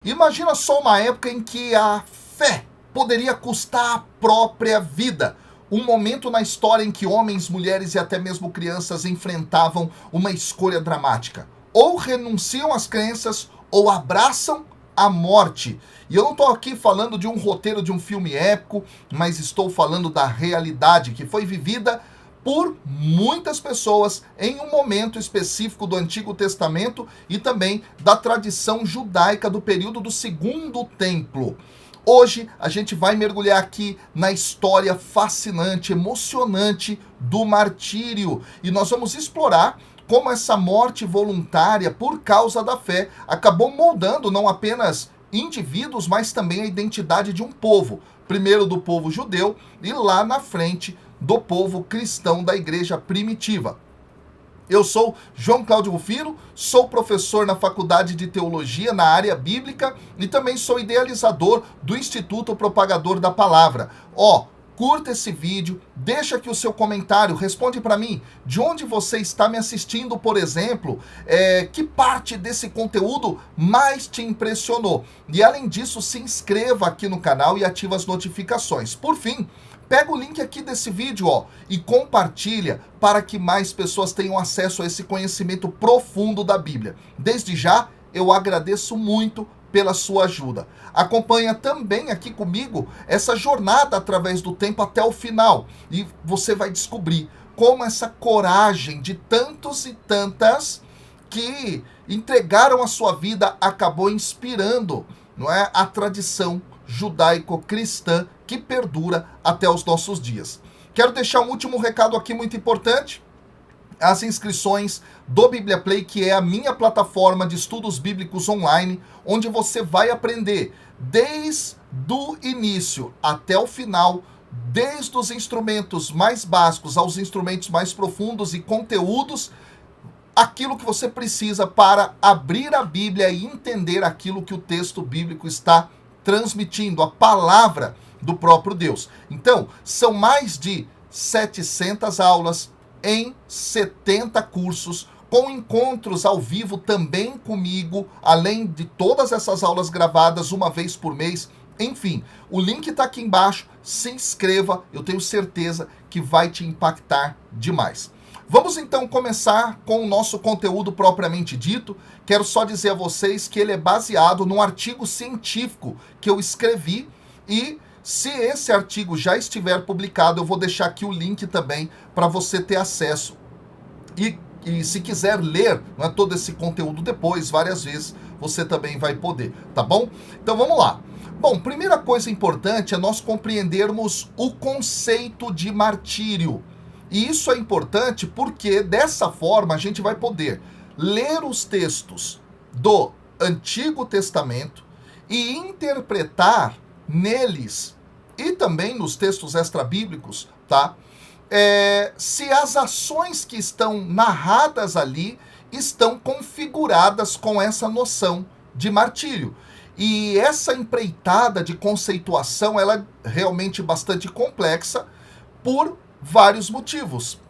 Imagina só uma época em que a fé poderia custar a própria vida. Um momento na história em que homens, mulheres e até mesmo crianças enfrentavam uma escolha dramática. Ou renunciam às crenças ou abraçam a morte. E eu não estou aqui falando de um roteiro de um filme épico, mas estou falando da realidade que foi vivida por muitas pessoas em um momento específico do Antigo Testamento e também da tradição judaica do período do Segundo Templo. Hoje a gente vai mergulhar aqui na história fascinante, emocionante do martírio e nós vamos explorar como essa morte voluntária por causa da fé acabou moldando não apenas indivíduos, mas também a identidade de um povo. Primeiro do povo judeu e lá na frente do povo cristão da igreja primitiva. Eu sou João Cláudio Rufino, sou professor na Faculdade de Teologia na área bíblica e também sou idealizador do Instituto Propagador da Palavra. Curta esse vídeo, deixa aqui o seu comentário, responde para mim de onde você está me assistindo, por exemplo, que parte desse conteúdo mais te impressionou. E além disso, se inscreva aqui no canal e ative as notificações. Por fim, pega o link aqui desse vídeo e compartilha para que mais pessoas tenham acesso a esse conhecimento profundo da Bíblia. Desde já, eu agradeço muito pela sua ajuda. Acompanha também aqui comigo essa jornada através do tempo até o final e você vai descobrir como essa coragem de tantos e tantas que entregaram a sua vida acabou inspirando, não é, a tradição judaico-cristã que perdura até os nossos dias. Quero deixar um último recado aqui muito importante. As inscrições do Bíblia Play, que é a minha plataforma de estudos bíblicos online, onde você vai aprender desde o início até o final, desde os instrumentos mais básicos aos instrumentos mais profundos e conteúdos, aquilo que você precisa para abrir a Bíblia e entender aquilo que o texto bíblico está transmitindo, a palavra do próprio Deus. Então, são mais de 700 aulas em 70 cursos, com encontros ao vivo também comigo, além de todas essas aulas gravadas uma vez por mês. Enfim, o link está aqui embaixo, se inscreva, eu tenho certeza que vai te impactar demais. Vamos então começar com o nosso conteúdo propriamente dito. Quero só dizer a vocês que ele é baseado num artigo científico que eu escrevi e se esse artigo já estiver publicado, eu vou deixar aqui o link também para você ter acesso. E se quiser ler todo esse conteúdo depois, várias vezes, você também vai poder, tá bom? Então vamos lá. Bom, primeira coisa importante é nós compreendermos o conceito de martírio. E isso é importante porque dessa forma a gente vai poder ler os textos do Antigo Testamento e interpretar neles e também nos textos extrabíblicos, tá? Se as ações que estão narradas ali estão configuradas com essa noção de martírio. E essa empreitada de conceituação, ela é realmente bastante complexa por vários motivos.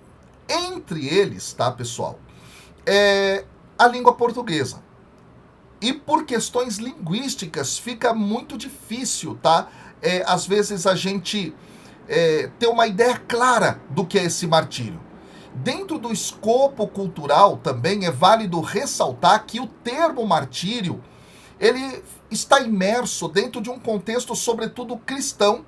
Entre eles, tá, pessoal, a língua portuguesa. E por questões linguísticas fica muito difícil, tá? Às vezes a gente ter uma ideia clara do que é esse martírio. Dentro do escopo cultural também é válido ressaltar que o termo martírio, ele está imerso dentro de um contexto sobretudo cristão,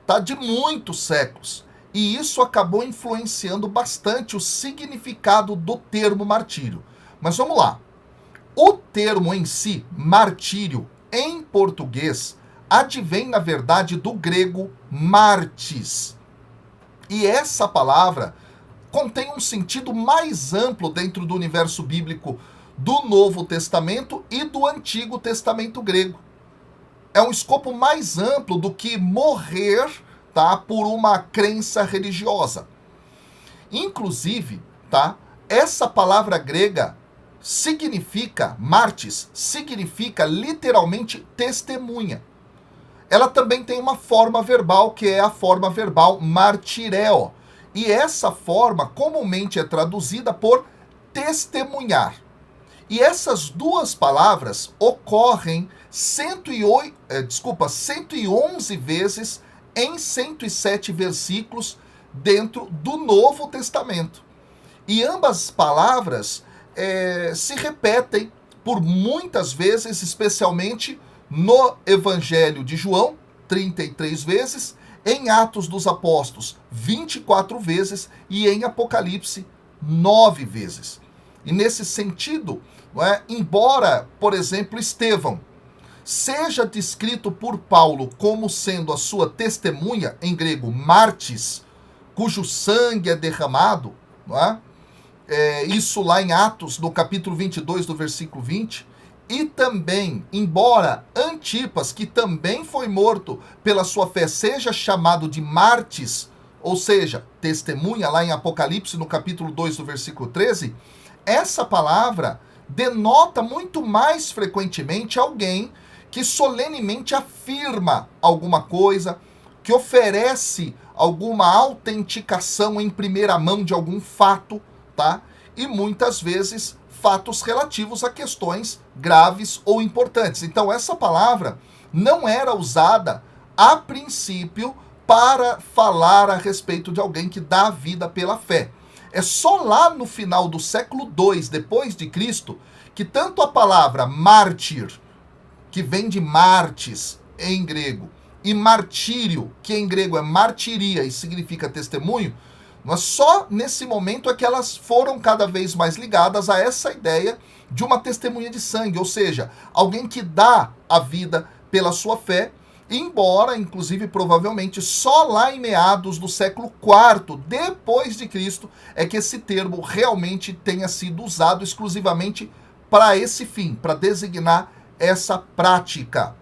tá? De muitos séculos. E isso acabou influenciando bastante o significado do termo martírio. Mas vamos lá. O termo em si, martírio, em português, advém, na verdade, do grego martis. E essa palavra contém um sentido mais amplo dentro do universo bíblico do Novo Testamento e do Antigo Testamento grego. É um escopo mais amplo do que morrer, tá, por uma crença religiosa. Inclusive, tá, essa palavra grega significa, martis, significa literalmente testemunha. Ela também tem uma forma verbal, que é a forma verbal martireo. E essa forma comumente é traduzida por testemunhar. E essas duas palavras ocorrem 111 vezes em 107 versículos dentro do Novo Testamento. E ambas palavras se repetem por muitas vezes, especialmente no Evangelho de João, 33 vezes, em Atos dos Apóstolos, 24 vezes, e em Apocalipse, 9 vezes. E nesse sentido, embora, por exemplo, Estevão seja descrito por Paulo como sendo a sua testemunha, em grego, mártis, cujo sangue é derramado, isso lá em Atos, no capítulo 22, do versículo 20, e também, embora Antipas, que também foi morto pela sua fé, seja chamado de mártis, ou seja, testemunha, lá em Apocalipse, no capítulo 2, do versículo 13, essa palavra denota muito mais frequentemente alguém que solenemente afirma alguma coisa, que oferece alguma autenticação em primeira mão de algum fato, tá? E muitas vezes fatos relativos a questões graves ou importantes. Então essa palavra não era usada a princípio para falar a respeito de alguém que dá a vida pela fé. É só lá no final do século II depois de Cristo que tanto a palavra mártir, que vem de mártis em grego, e martírio, que em grego é martiria e significa testemunho, mas só nesse momento é que elas foram cada vez mais ligadas a essa ideia de uma testemunha de sangue, ou seja, alguém que dá a vida pela sua fé, embora, inclusive, provavelmente, só lá em meados do século IV, depois de Cristo, é que esse termo realmente tenha sido usado exclusivamente para esse fim, para designar essa prática,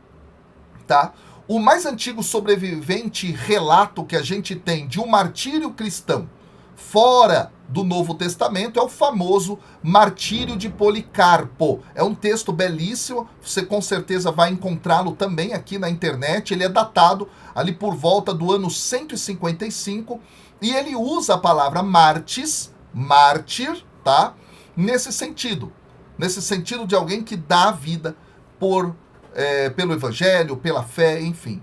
tá? O mais antigo sobrevivente relato que a gente tem de um martírio cristão fora do Novo Testamento é o famoso Martírio de Policarpo. É um texto belíssimo, você com certeza vai encontrá-lo também aqui na internet. Ele é datado ali por volta do ano 155 e ele usa a palavra mártir, tá? Nesse sentido de alguém que dá a vida pelo evangelho, pela fé, enfim.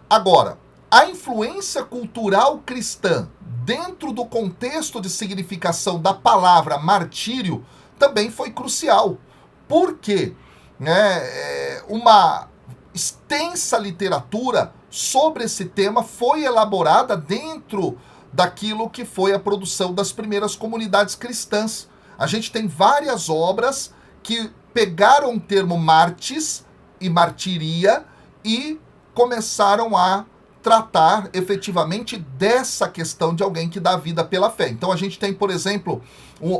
Agora, a influência cultural cristã dentro do contexto de significação da palavra martírio também foi crucial. Por quê? Uma extensa literatura sobre esse tema foi elaborada dentro daquilo que foi a produção das primeiras comunidades cristãs. A gente tem várias obras que pegaram o termo mártis e martiria e começaram a tratar efetivamente dessa questão de alguém que dá vida pela fé. Então a gente tem, por exemplo,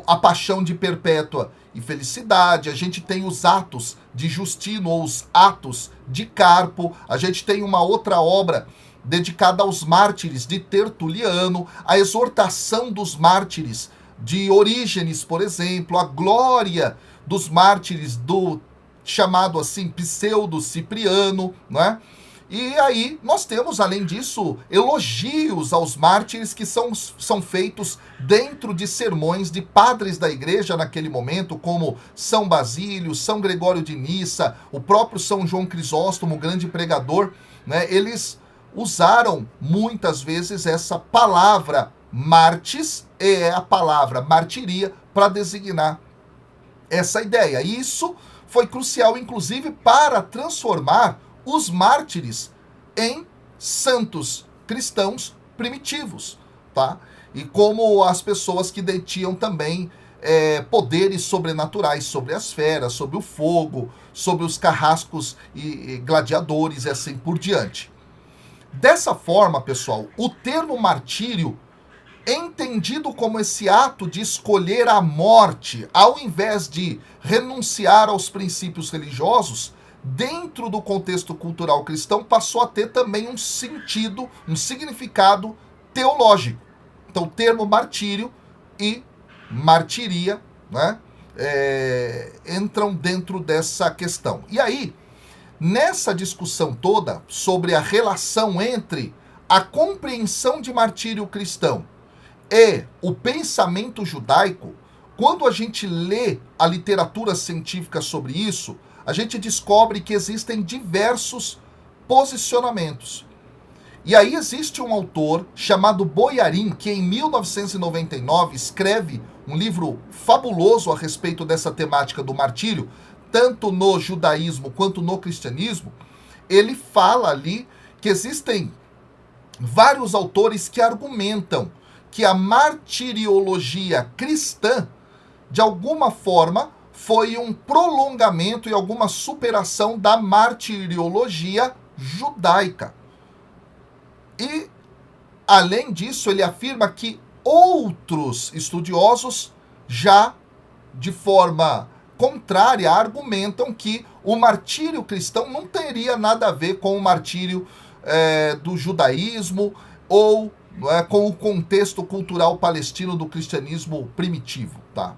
a Paixão de Perpétua e Felicidade, a gente tem os Atos de Justino ou os Atos de Carpo, a gente tem uma outra obra dedicada aos mártires de Tertuliano, a Exortação dos Mártires de Orígenes, por exemplo, a Glória dos Mártires do chamado assim Pseudo Cipriano, não é? E aí nós temos, além disso, elogios aos mártires que são feitos dentro de sermões de padres da igreja naquele momento, como São Basílio, São Gregório de Nissa, o próprio São João Crisóstomo, grande pregador, né? Eles usaram muitas vezes essa palavra mártis e a palavra martiria para designar essa ideia. E isso foi crucial, inclusive, para transformar os mártires em santos cristãos primitivos, tá? E como as pessoas que detinham também poderes sobrenaturais sobre as feras, sobre o fogo, sobre os carrascos e gladiadores e assim por diante. Dessa forma, pessoal, o termo martírio, entendido como esse ato de escolher a morte, ao invés de renunciar aos princípios religiosos, dentro do contexto cultural cristão, passou a ter também um sentido, um significado teológico. Então, o termo martírio e martiria, né, entram dentro dessa questão. E aí, nessa discussão toda sobre a relação entre a compreensão de martírio cristão e o pensamento judaico, quando a gente lê a literatura científica sobre isso, a gente descobre que existem diversos posicionamentos. E aí existe um autor chamado Boyarin, que em 1999 escreve um livro fabuloso a respeito dessa temática do martírio, tanto no judaísmo quanto no cristianismo. Ele fala ali que existem vários autores que argumentam que a martiriologia cristã, de alguma forma, foi um prolongamento e alguma superação da martiriologia judaica. E, além disso, ele afirma que outros estudiosos já, de forma contrária, argumentam que o martírio cristão não teria nada a ver com o martírio do judaísmo ou com o contexto cultural palestino do cristianismo primitivo, tá?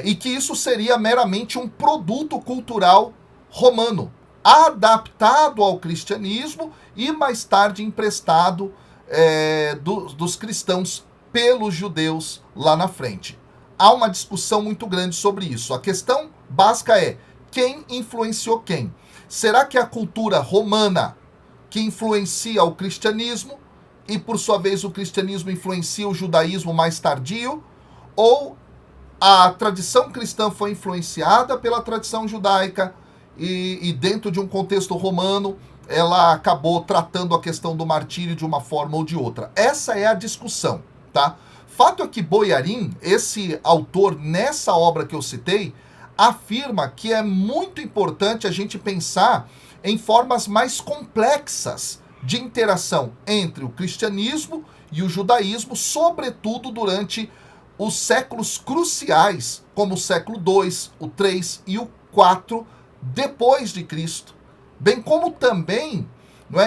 E que isso seria meramente um produto cultural romano, adaptado ao cristianismo e mais tarde emprestado dos cristãos pelos judeus lá na frente. Há uma discussão muito grande sobre isso. A questão básica é: quem influenciou quem? Será que a cultura romana que influencia o cristianismo e, por sua vez, o cristianismo influencia o judaísmo mais tardio? Ou a tradição cristã foi influenciada pela tradição judaica e dentro de um contexto romano, ela acabou tratando a questão do martírio de uma forma ou de outra? Essa é a discussão, tá? Fato é que Boyarin, esse autor nessa obra que eu citei, afirma que é muito importante a gente pensar em formas mais complexas de interação entre o cristianismo e o judaísmo, sobretudo durante os séculos cruciais, como o século II, o III e o IV depois de Cristo, bem como também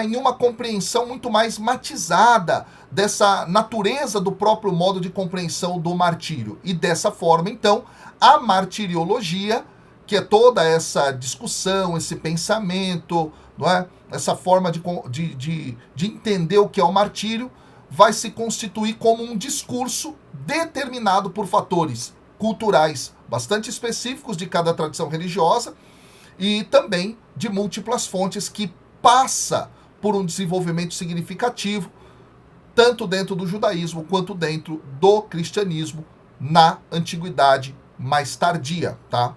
em uma compreensão muito mais matizada dessa natureza do próprio modo de compreensão do martírio. E dessa forma, então, a martiriologia, que é toda essa discussão, esse pensamento, essa forma de entender o que é o martírio, vai se constituir como um discurso determinado por fatores culturais bastante específicos de cada tradição religiosa e também de múltiplas fontes, que passa por um desenvolvimento significativo tanto dentro do judaísmo quanto dentro do cristianismo na antiguidade mais tardia, tá?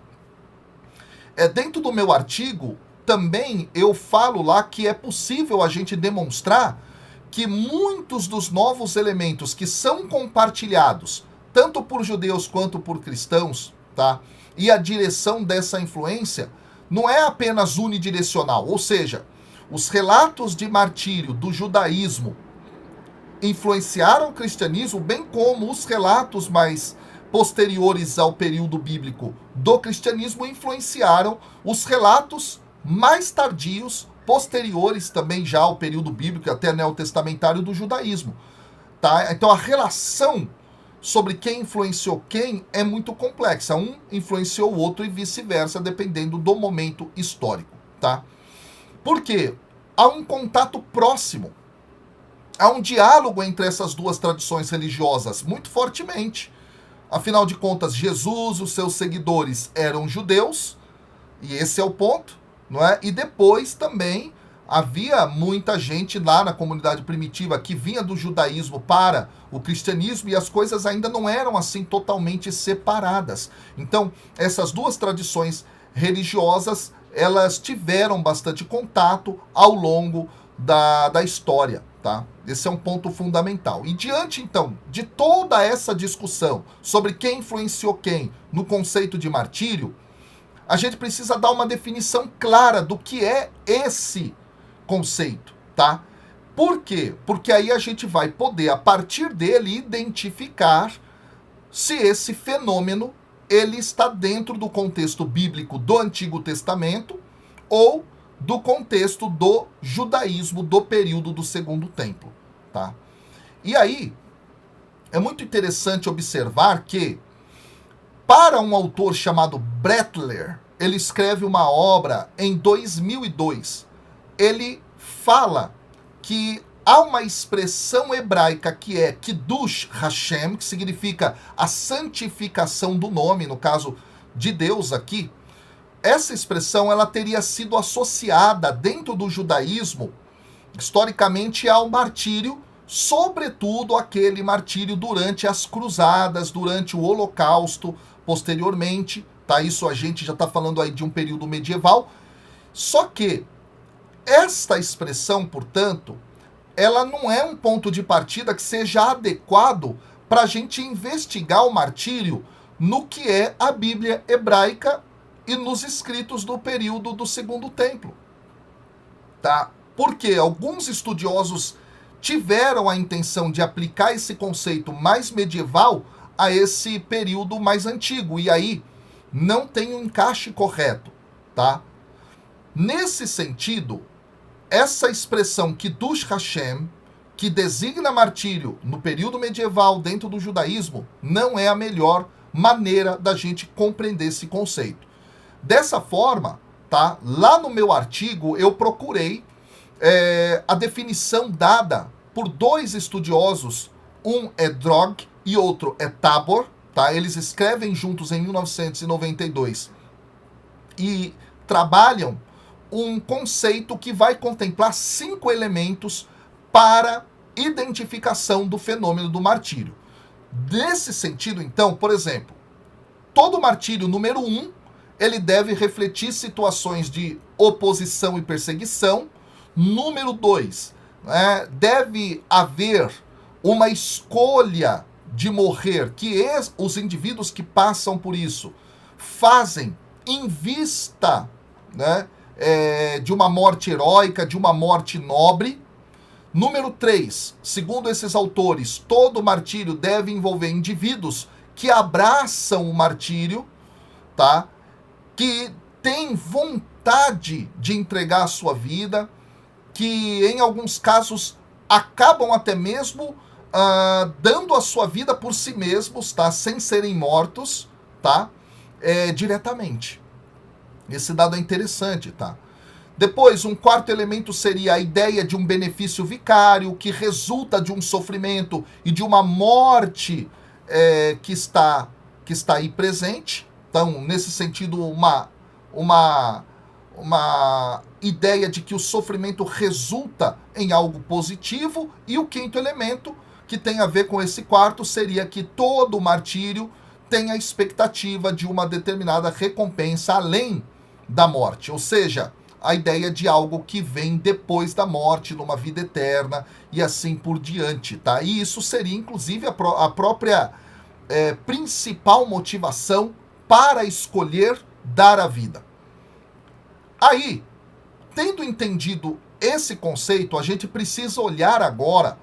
Dentro do meu artigo também eu falo lá que é possível a gente demonstrar que muitos dos novos elementos que são compartilhados tanto por judeus quanto por cristãos, tá? E a direção dessa influência não é apenas unidirecional, ou seja, os relatos de martírio do judaísmo influenciaram o cristianismo, bem como os relatos mais posteriores ao período bíblico do cristianismo influenciaram os relatos mais tardios, posteriores também já ao período bíblico, até neotestamentário, do judaísmo, tá? Então a relação sobre quem influenciou quem é muito complexa. Um influenciou o outro e vice-versa, dependendo do momento histórico, tá? Por quê? Há um contato próximo, há um diálogo entre essas duas tradições religiosas muito fortemente. Afinal de contas, Jesus, os seus seguidores eram judeus, e esse é o ponto, não é? E depois também havia muita gente lá na comunidade primitiva que vinha do judaísmo para o cristianismo, e as coisas ainda não eram assim totalmente separadas. Então, essas duas tradições religiosas, elas tiveram bastante contato ao longo da história, tá? Esse é um ponto fundamental. E diante, então, de toda essa discussão sobre quem influenciou quem no conceito de martírio, a gente precisa dar uma definição clara do que é esse conceito, tá? Por quê? Porque aí a gente vai poder, a partir dele, identificar se esse fenômeno ele está dentro do contexto bíblico do Antigo Testamento ou do contexto do judaísmo do período do Segundo Templo, tá? E aí, é muito interessante observar que, para um autor chamado Brettler, ele escreve uma obra em 2002. Ele fala que há uma expressão hebraica que é Kiddush Hashem, que significa a santificação do nome, no caso de Deus aqui. Essa expressão ela teria sido associada dentro do judaísmo, historicamente, ao martírio, sobretudo aquele martírio durante as cruzadas, durante o Holocausto, posteriormente, tá? Isso a gente já está falando aí de um período medieval. Só que esta expressão, portanto, ela não é um ponto de partida que seja adequado para a gente investigar o martírio no que é a Bíblia hebraica e nos escritos do período do Segundo Templo, tá? Porque alguns estudiosos tiveram a intenção de aplicar esse conceito mais medieval a esse período mais antigo, e aí não tem um encaixe correto, tá? Nesse sentido, essa expressão Kiddush Hashem, que designa martírio no período medieval dentro do judaísmo, não é a melhor maneira da gente compreender esse conceito. Dessa forma, tá? Lá no meu artigo eu procurei a definição dada por dois estudiosos, um é Drog e outro é Tabor, tá? Eles escrevem juntos em 1992 e trabalham um conceito que vai contemplar 5 elementos para identificação do fenômeno do martírio. Nesse sentido, então, por exemplo, todo martírio número 1, ele deve refletir situações de oposição e perseguição. Número 2, deve haver uma escolha de morrer, que os indivíduos que passam por isso fazem em vista, né, de uma morte heróica, de uma morte nobre. Número 3, segundo esses autores, todo martírio deve envolver indivíduos que abraçam o martírio, tá? Que têm vontade de entregar a sua vida, que em alguns casos acabam até mesmo dando a sua vida por si mesmos, tá? Sem serem mortos, tá? Diretamente. Esse dado é interessante, tá? Depois, um quarto elemento seria a ideia de um benefício vicário que resulta de um sofrimento e de uma morte que está aí presente. Então, nesse sentido, uma ideia de que o sofrimento resulta em algo positivo. E o quinto elemento, que tem a ver com esse quarto, seria que todo martírio tem a expectativa de uma determinada recompensa além da morte, ou seja, a ideia de algo que vem depois da morte, numa vida eterna e assim por diante, tá? E isso seria, inclusive, a própria principal motivação para escolher dar a vida. Aí, tendo entendido esse conceito, a gente precisa olhar agora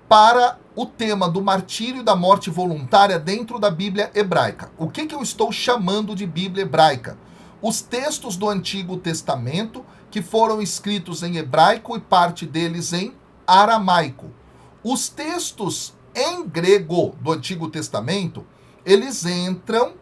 para o tema do martírio e da morte voluntária dentro da Bíblia hebraica. O que eu estou chamando de Bíblia hebraica? Os textos do Antigo Testamento que foram escritos em hebraico e parte deles em aramaico. Os textos em grego do Antigo Testamento, eles entram,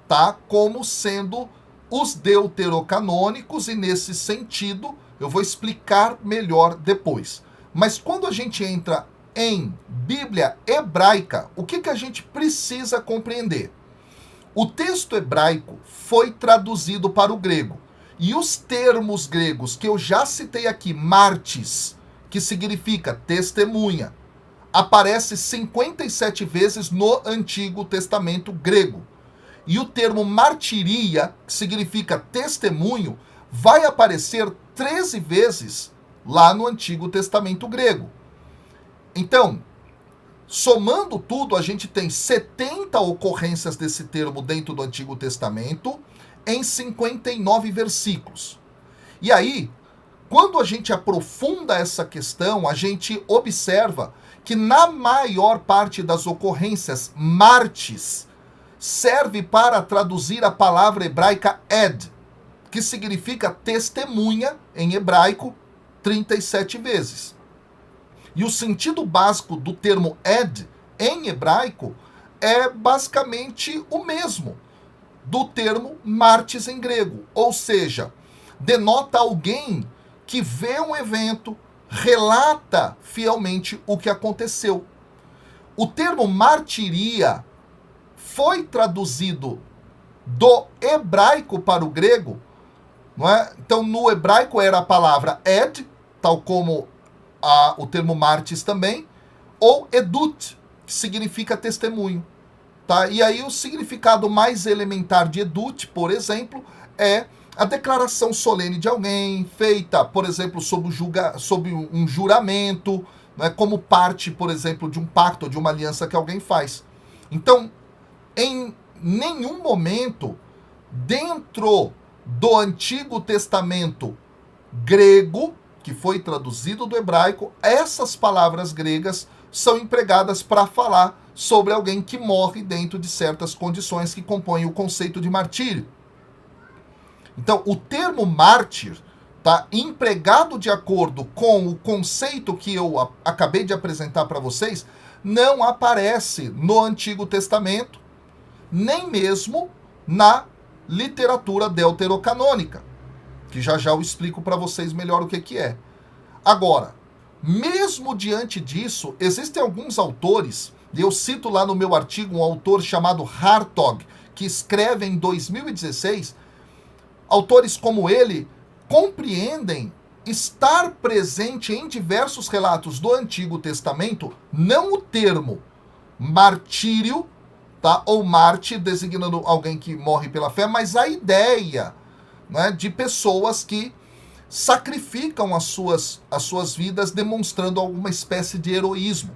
tá, como sendo os deuterocanônicos, e nesse sentido eu vou explicar melhor depois. Mas quando a gente entra em Bíblia hebraica, o que a gente precisa compreender? O texto hebraico foi traduzido para o grego. E os termos gregos que eu já citei aqui, martis, que significa testemunha, aparece 57 vezes no Antigo Testamento grego. E o termo martiria, que significa testemunho, vai aparecer 13 vezes lá no Antigo Testamento grego. Então, somando tudo, a gente tem 70 ocorrências desse termo dentro do Antigo Testamento, em 59 versículos. E aí, quando a gente aprofunda essa questão, a gente observa que na maior parte das ocorrências, martis serve para traduzir a palavra hebraica ed, que significa testemunha em hebraico, 37 vezes. E o sentido básico do termo ed em hebraico é basicamente o mesmo do termo martis em grego, ou seja, denota alguém que vê um evento, relata fielmente o que aconteceu. O termo martiria foi traduzido do hebraico para o grego, não é? Então, no hebraico era a palavra ed, tal como o termo martis também, ou edut, que significa testemunho. Tá? E aí o significado mais elementar de edut, por exemplo, é a declaração solene de alguém, feita, por exemplo, sob um juramento, né, como parte, por exemplo, de um pacto, de uma aliança que alguém faz. Então, em nenhum momento, dentro do Antigo Testamento grego, que foi traduzido do hebraico, essas palavras gregas são empregadas para falar sobre alguém que morre dentro de certas condições que compõem o conceito de martírio. Então, o termo mártir, tá, empregado de acordo com o conceito que eu acabei de apresentar para vocês, não aparece no Antigo Testamento, nem mesmo na literatura deuterocanônica, que já eu explico para vocês melhor o que é. Agora, mesmo diante disso, existem alguns autores, e eu cito lá no meu artigo um autor chamado Hartog, que escreve em 2016, autores como ele compreendem estar presente em diversos relatos do Antigo Testamento, não o termo martírio, tá? Ou mártir, designando alguém que morre pela fé, mas a ideia, né, de pessoas que sacrificam as suas vidas demonstrando alguma espécie de heroísmo.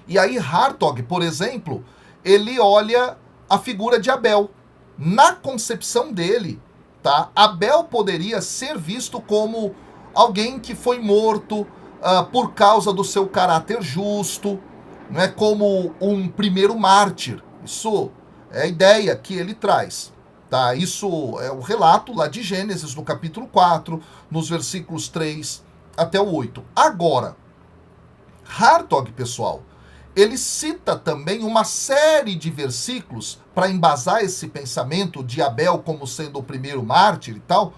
E aí Hartog, por exemplo, ele olha a figura de Abel. Na concepção dele, tá, Abel poderia ser visto como alguém que foi morto por causa do seu caráter justo, né, como um primeiro mártir. Isso é a ideia que ele traz. Tá, isso é o relato lá de Gênesis, no capítulo 4, nos versículos 3 até o 8. Agora, Hartog, pessoal, ele cita também uma série de versículos para embasar esse pensamento de Abel como sendo o primeiro mártir e tal,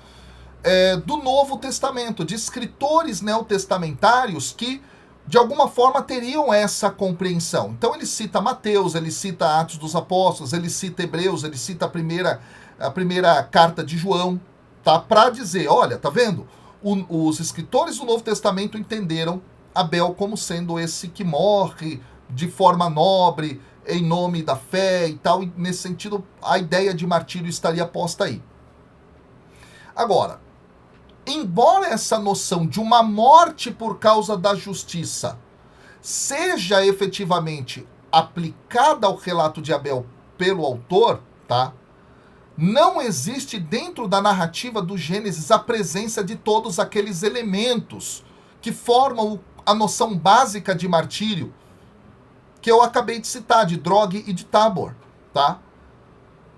do Novo Testamento, de escritores neotestamentários que, de alguma forma, teriam essa compreensão. Então ele cita Mateus, ele cita Atos dos Apóstolos, ele cita Hebreus, ele cita a primeira carta de João, tá? Para dizer, olha, tá vendo? Os escritores do Novo Testamento entenderam Abel como sendo esse que morre de forma nobre, em nome da fé e tal, e nesse sentido a ideia de martírio estaria posta aí. Agora, embora essa noção de uma morte por causa da justiça seja efetivamente aplicada ao relato de Abel pelo autor, tá? Não existe dentro da narrativa do Gênesis a presença de todos aqueles elementos que formam a noção básica de martírio que eu acabei de citar, de Drog e de Tabor, tá?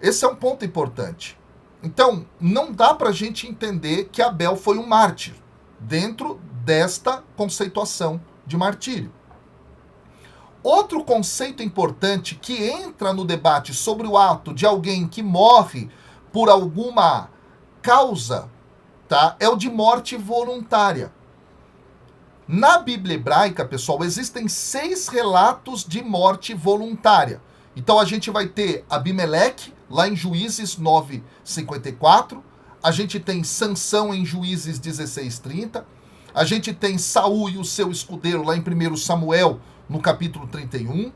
Esse é um ponto importante. Então, não dá para a gente entender que Abel foi um mártir dentro desta conceituação de martírio. Outro conceito importante que entra no debate sobre o ato de alguém que morre por alguma causa, tá, é o de morte voluntária. Na Bíblia hebraica, pessoal, existem 6 relatos de morte voluntária. Então a gente vai ter Abimeleque, lá em Juízes 9:54, a gente tem Sansão em Juízes 16:30, a gente tem Saul e o seu escudeiro lá em 1 Samuel, no capítulo 31,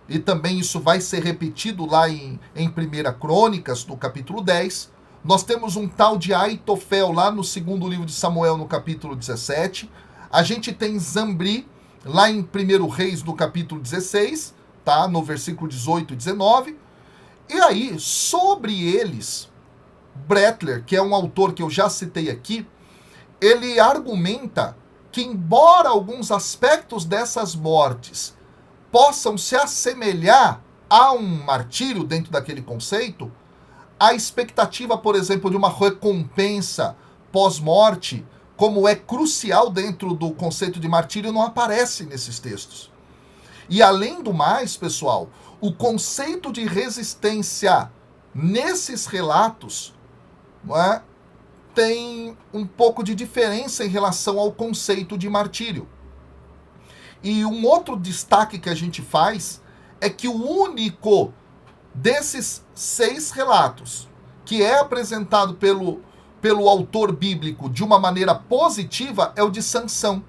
e também isso vai ser repetido lá em 1 Crônicas, no capítulo 10. Nós temos um tal de Aitofel lá no segundo livro de Samuel, no capítulo 17. A gente tem Zambri lá em 1 Reis, no capítulo 16, tá? No versículo 18 e 19. E aí, sobre eles, Brettler, que é um autor que eu já citei aqui, ele argumenta que, embora alguns aspectos dessas mortes possam se assemelhar a um martírio dentro daquele conceito, a expectativa, por exemplo, de uma recompensa pós-morte, como é crucial dentro do conceito de martírio, não aparece nesses textos. E além do mais, pessoal, o conceito de resistência nesses relatos, não é, tem um pouco de diferença em relação ao conceito de martírio. E um outro destaque que a gente faz é que o único desses 6 relatos que é apresentado pelo autor bíblico de uma maneira positiva é o de Sansão.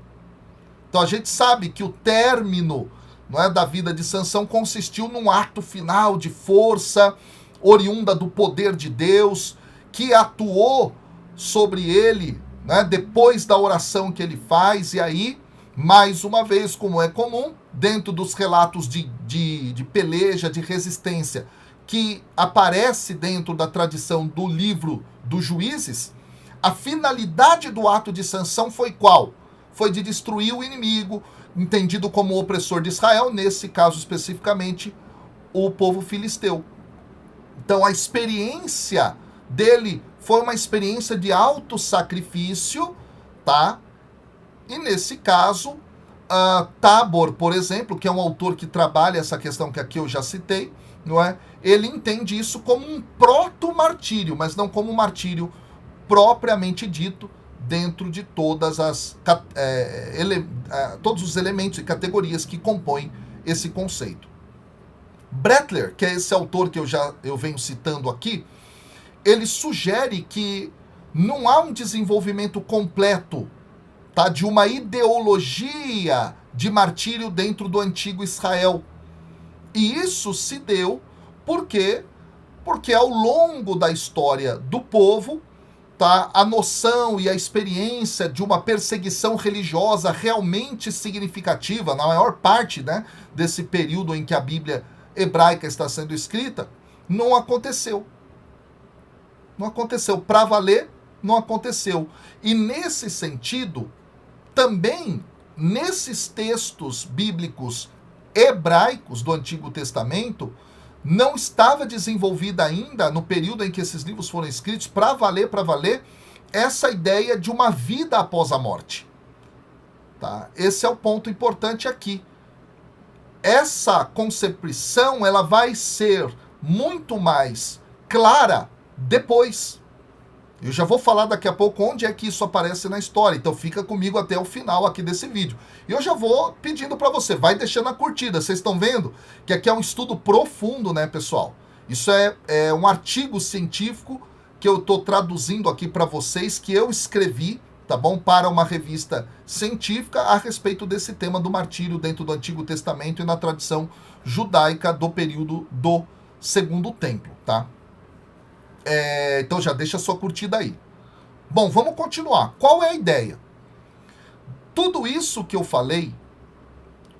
Então a gente sabe que o término, não é, da vida de Sansão consistiu num ato final de força, oriunda do poder de Deus, que atuou sobre ele, né, depois da oração que ele faz, e aí, mais uma vez, como é comum, dentro dos relatos de peleja, de resistência, que aparece dentro da tradição do livro dos Juízes, a finalidade do ato de Sansão foi qual? Foi de destruir o inimigo, entendido como opressor de Israel, nesse caso especificamente, o povo filisteu. Então a experiência dele foi uma experiência de autossacrifício, tá? E nesse caso, Tabor, por exemplo, que é um autor que trabalha essa questão que aqui eu já citei, não é? Ele entende isso como um proto-martírio, mas não como um martírio propriamente dito, dentro de todos os elementos e categorias que compõem esse conceito. Brettler, que é esse autor que eu venho citando aqui, ele sugere que não há um desenvolvimento completo, tá, de uma ideologia de martírio dentro do antigo Israel. E isso se deu porque ao longo da história do povo, tá, a noção e a experiência de uma perseguição religiosa realmente significativa, na maior parte, né, desse período em que a Bíblia hebraica está sendo escrita, não aconteceu. Não aconteceu. Para valer, não aconteceu. E nesse sentido, também nesses textos bíblicos hebraicos do Antigo Testamento, não estava desenvolvida ainda, no período em que esses livros foram escritos, para valer, essa ideia de uma vida após a morte. Tá? Esse é o ponto importante aqui. Essa concepção, ela vai ser muito mais clara depois. Eu já vou falar daqui a pouco onde é que isso aparece na história, então fica comigo até o final aqui desse vídeo. E eu já vou pedindo para você, vai deixando a curtida. Vocês estão vendo que aqui é um estudo profundo, né, pessoal? Isso é um artigo científico que eu estou traduzindo aqui para vocês, que eu escrevi, tá bom? Para uma revista científica a respeito desse tema do martírio dentro do Antigo Testamento e na tradição judaica do período do Segundo Templo, tá? Então já deixa a sua curtida aí. Bom, vamos continuar. Qual é a ideia? Tudo isso que eu falei,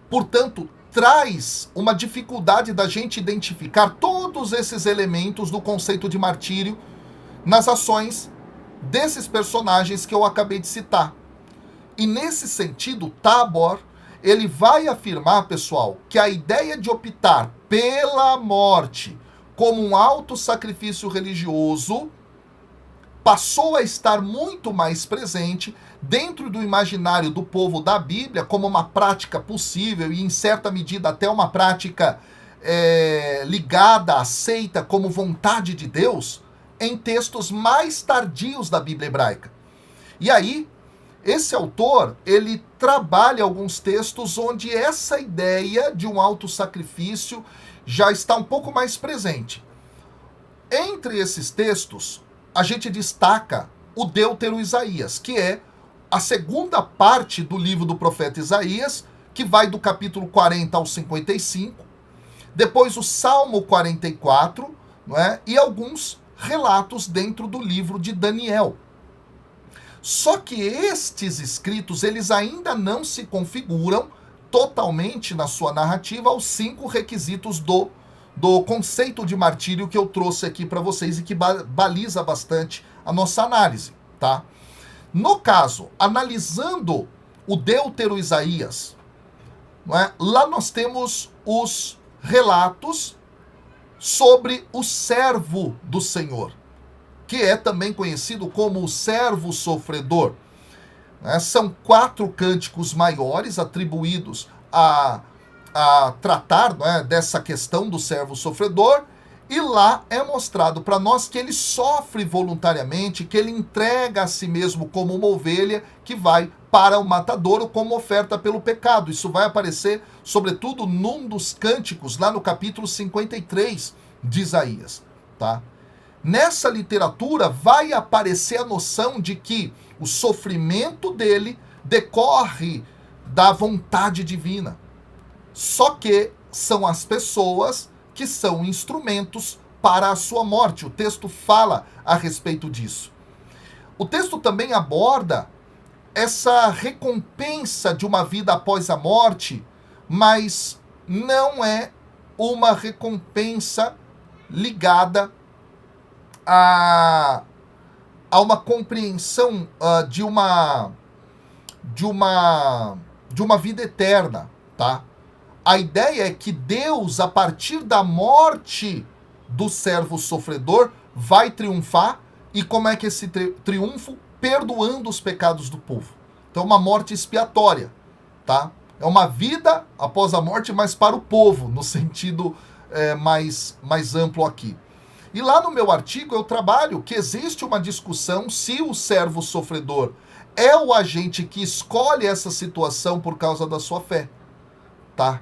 portanto, traz uma dificuldade da gente identificar todos esses elementos do conceito de martírio nas ações desses personagens que eu acabei de citar. E nesse sentido, Tabor, ele vai afirmar, pessoal, que a ideia de optar pela morte como um autossacrifício religioso passou a estar muito mais presente dentro do imaginário do povo da Bíblia como uma prática possível e, em certa medida, até uma prática ligada, aceita como vontade de Deus em textos mais tardios da Bíblia hebraica. E aí, esse autor, ele trabalha alguns textos onde essa ideia de um autossacrifício já está um pouco mais presente. Entre esses textos, a gente destaca o Deutero Isaías, que é a segunda parte do livro do profeta Isaías, que vai do capítulo 40 ao 55, depois o Salmo 44, não é? E alguns relatos dentro do livro de Daniel. Só que estes escritos, eles ainda não se configuram totalmente na sua narrativa aos 5 requisitos do conceito de martírio que eu trouxe aqui para vocês e que baliza bastante a nossa análise, tá? No caso, analisando o Deutero Isaías, não é? Lá nós temos os relatos sobre o servo do Senhor, que é também conhecido como o servo sofredor. São 4 cânticos maiores atribuídos a tratar, não é, dessa questão do servo sofredor, E lá é mostrado para nós que ele sofre voluntariamente, que ele entrega a si mesmo como uma ovelha que vai para o matadouro como oferta pelo pecado. Isso vai aparecer, sobretudo, num dos cânticos, lá no capítulo 53 de Isaías, tá? Nessa literatura vai aparecer a noção de que o sofrimento dele decorre da vontade divina. Só que são as pessoas que são instrumentos para a sua morte. O texto fala a respeito disso. O texto também aborda essa recompensa de uma vida após a morte, mas não é uma recompensa ligada a uma compreensão de uma vida eterna, tá? A ideia é que Deus, a partir da morte do servo sofredor, vai triunfar. E como é que esse triunfo? Perdoando os pecados do povo. Então é uma morte expiatória, tá? É uma vida após a morte, mas para o povo, no sentido mais amplo aqui. E lá no meu artigo eu trabalho que existe uma discussão se o servo sofredor é o agente que escolhe essa situação por causa da sua fé, tá?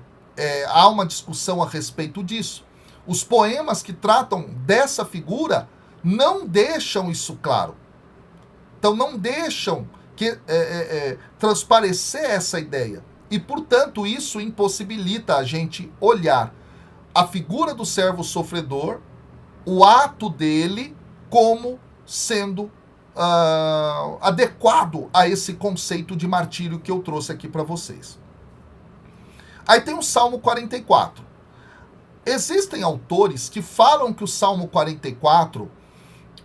Há uma discussão a respeito disso. Os poemas que tratam dessa figura não deixam isso claro. Então não deixam transparecer essa ideia. E, portanto, isso impossibilita a gente olhar a figura do servo sofredor, o ato dele, como sendo adequado a esse conceito de martírio que eu trouxe aqui para vocês. Aí tem o Salmo 44. Existem autores que falam que o Salmo 44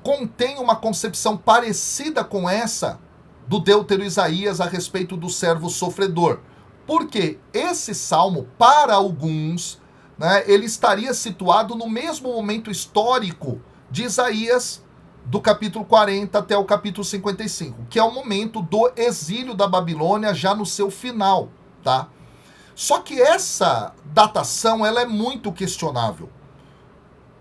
contém uma concepção parecida com essa do Deutero Isaías a respeito do servo sofredor. Porque esse salmo, para alguns, né, ele estaria situado no mesmo momento histórico de Isaías, do capítulo 40 até o capítulo 55, que é o momento do exílio da Babilônia já no seu final, tá? Só que essa datação ela é muito questionável.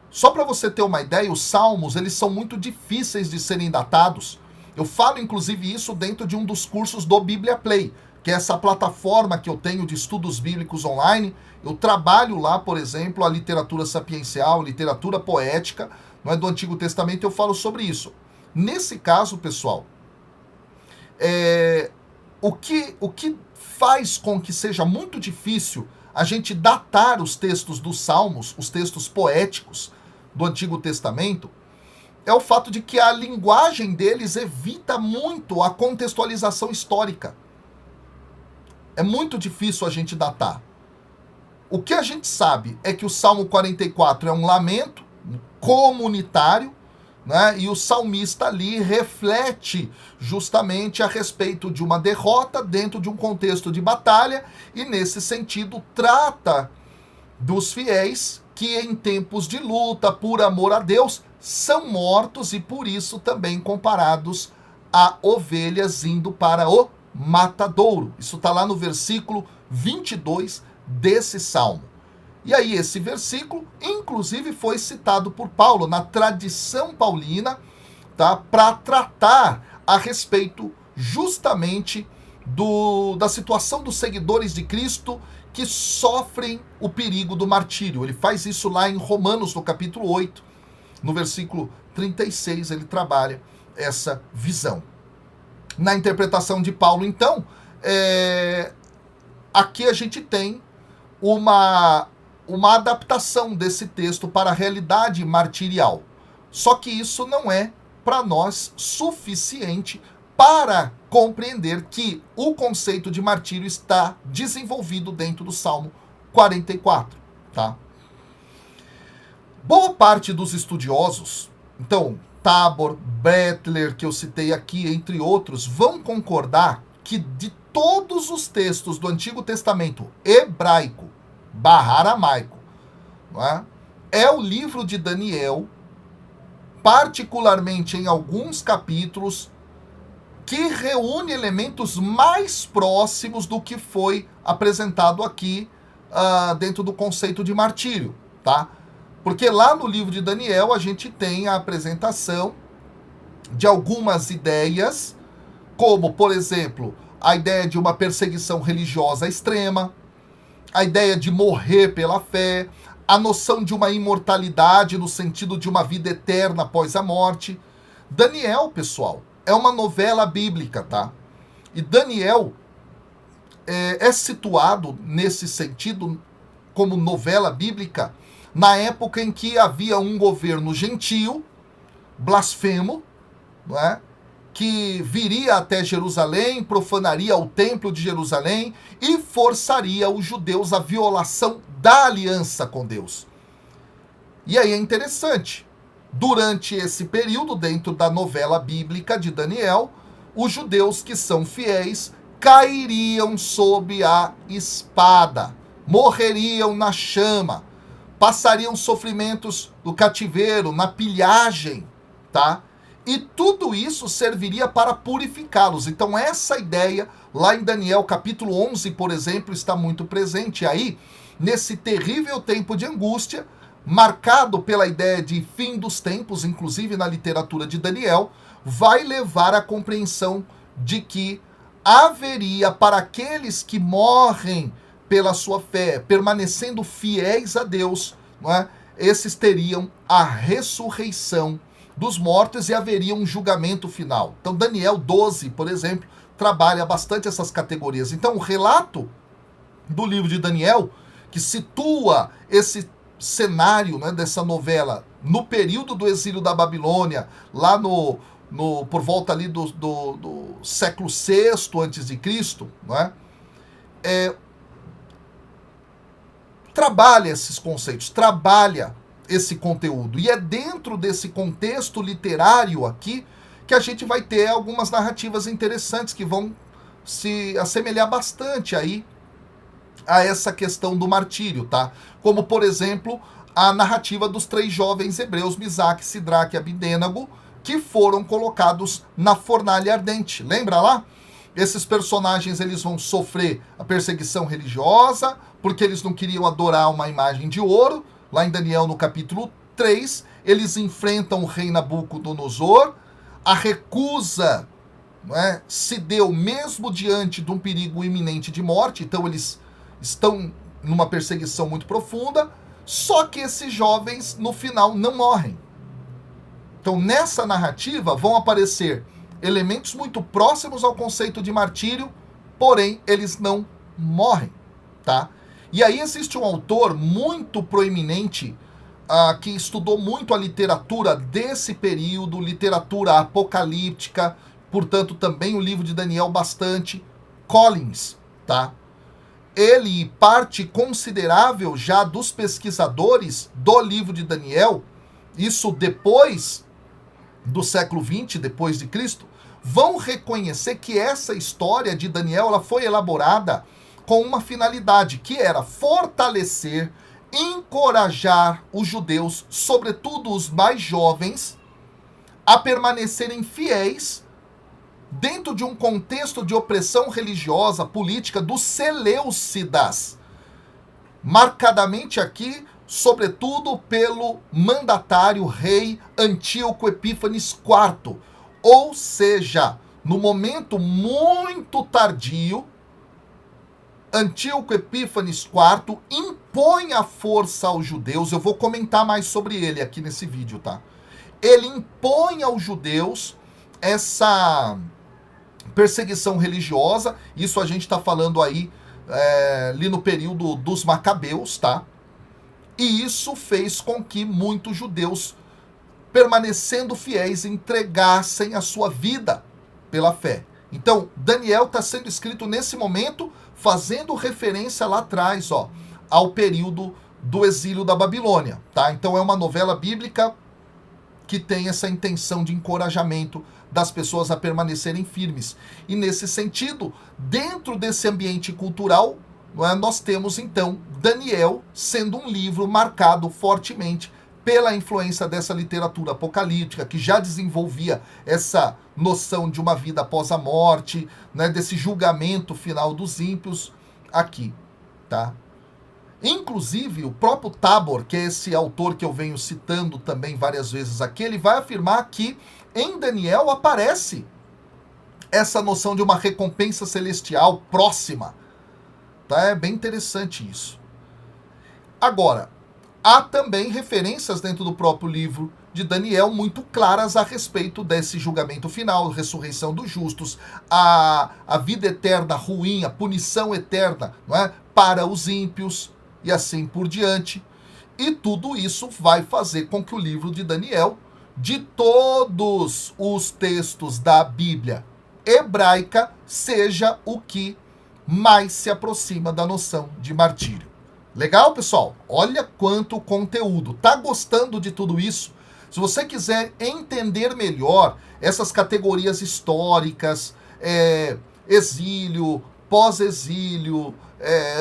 Só para você ter uma ideia, os salmos eles são muito difíceis de serem datados. Eu falo inclusive isso dentro de um dos cursos do Bíblia Play, que é essa plataforma que eu tenho de estudos bíblicos online. Eu trabalho lá, por exemplo, a literatura sapiencial, literatura poética, não é, do Antigo Testamento, eu falo sobre isso. Nesse caso, pessoal, o que faz com que seja muito difícil a gente datar os textos dos Salmos, os textos poéticos do Antigo Testamento, é o fato de que a linguagem deles evita muito a contextualização histórica. É muito difícil a gente datar. O que a gente sabe é que o Salmo 44 é um lamento comunitário, né? E o salmista ali reflete justamente a respeito de uma derrota dentro de um contexto de batalha e, nesse sentido, trata dos fiéis que em tempos de luta por amor a Deus são mortos e por isso também comparados a ovelhas indo para o matadouro. Isso está lá no versículo 22 desse salmo. E aí esse versículo, inclusive, foi citado por Paulo na tradição paulina, tá, para tratar a respeito justamente da situação dos seguidores de Cristo que sofrem o perigo do martírio. Ele faz isso lá em Romanos, no capítulo 8, no versículo 36, ele trabalha essa visão. Na interpretação de Paulo, então, aqui a gente tem uma adaptação desse texto para a realidade martirial. Só que isso não é, para nós, suficiente para compreender que o conceito de martírio está desenvolvido dentro do Salmo 44, tá? Boa parte dos estudiosos, então, Tabor, Bettler, que eu citei aqui, entre outros, vão concordar que de todos os textos do Antigo Testamento hebraico / aramaico, não é? É o livro de Daniel, particularmente em alguns capítulos, que reúne elementos mais próximos do que foi apresentado aqui dentro do conceito de martírio, tá? Porque lá no livro de Daniel a gente tem a apresentação de algumas ideias, como, por exemplo, a ideia de uma perseguição religiosa extrema, a ideia de morrer pela fé, a noção de uma imortalidade no sentido de uma vida eterna após a morte. Daniel, pessoal, é uma novela bíblica, tá? E Daniel é situado nesse sentido como novela bíblica na época em que havia um governo gentio, blasfemo, não é? Que viria até Jerusalém, profanaria o templo de Jerusalém e forçaria os judeus à violação da aliança com Deus. E aí é interessante, durante esse período, dentro da novela bíblica de Daniel, os judeus que são fiéis cairiam sob a espada, morreriam na chama, passariam sofrimentos do cativeiro, na pilhagem, tá? E tudo isso serviria para purificá-los. Então essa ideia, lá em Daniel capítulo 11, por exemplo, está muito presente aí, nesse terrível tempo de angústia, marcado pela ideia de fim dos tempos, inclusive na literatura de Daniel, vai levar à compreensão de que haveria para aqueles que morrem pela sua fé, permanecendo fiéis a Deus, não é? Esses teriam a ressurreição dos mortos e haveria um julgamento final. Então Daniel 12, por exemplo, trabalha bastante essas categorias. Então o relato do livro de Daniel, que situa esse cenário, né, dessa novela no período do exílio da Babilônia, lá por volta ali do século VI a.C., não é? Trabalha esses conceitos, trabalha esse conteúdo. E é dentro desse contexto literário aqui que a gente vai ter algumas narrativas interessantes que vão se assemelhar bastante aí a essa questão do martírio, tá? Como, por exemplo, a narrativa dos 3 jovens hebreus, Misaque, Sidraque e Abidênago, que foram colocados na fornalha ardente. Lembra lá? Esses personagens, eles vão sofrer a perseguição religiosa, porque eles não queriam adorar uma imagem de ouro. Lá em Daniel, no capítulo 3, eles enfrentam o rei Nabucodonosor. A recusa, né, se deu mesmo diante de um perigo iminente de morte. Então eles estão numa perseguição muito profunda. Só que esses jovens, no final, não morrem. Então nessa narrativa vão aparecer elementos muito próximos ao conceito de martírio, porém eles não morrem, tá? E aí existe um autor muito proeminente que estudou muito a literatura desse período, literatura apocalíptica, portanto também o livro de Daniel bastante, Collins, tá? Ele, parte considerável já dos pesquisadores do livro de Daniel, isso depois do século XX, depois de Cristo, vão reconhecer que essa história de Daniel ela foi elaborada com uma finalidade, que era fortalecer, encorajar os judeus, sobretudo os mais jovens, a permanecerem fiéis dentro de um contexto de opressão religiosa, política dos seleucidas, marcadamente aqui, sobretudo pelo mandatário rei Antíoco Epífanes IV. Ou seja, no momento muito tardio, Antíoco Epífanes IV impõe a força aos judeus. Eu vou comentar mais sobre ele aqui nesse vídeo, tá? Ele impõe aos judeus essa perseguição religiosa. Isso a gente está falando aí ali no período dos Macabeus, tá? E isso fez com que muitos judeus, permanecendo fiéis, entregassem a sua vida pela fé. Então, Daniel está sendo escrito nesse momento, fazendo referência lá atrás, ó, ao período do exílio da Babilônia, tá? Então é uma novela bíblica que tem essa intenção de encorajamento das pessoas a permanecerem firmes. E nesse sentido, dentro desse ambiente cultural, nós temos então Daniel sendo um livro marcado fortemente pela influência dessa literatura apocalíptica, que já desenvolvia essa noção de uma vida após a morte, né, desse julgamento final dos ímpios aqui, tá? Inclusive, o próprio Tabor, que é esse autor que eu venho citando também várias vezes aqui, ele vai afirmar que em Daniel aparece essa noção de uma recompensa celestial próxima. Tá? É bem interessante isso. Agora, há também referências dentro do próprio livro de Daniel muito claras a respeito desse julgamento final, ressurreição dos justos, a vida eterna ruim, a punição eterna, não é? Para os ímpios e assim por diante. E tudo isso vai fazer com que o livro de Daniel, de todos os textos da Bíblia hebraica, seja o que mais se aproxima da noção de martírio. Legal, pessoal? Olha quanto conteúdo. Tá gostando de tudo isso? Se você quiser entender melhor essas categorias históricas, exílio, pós-exílio,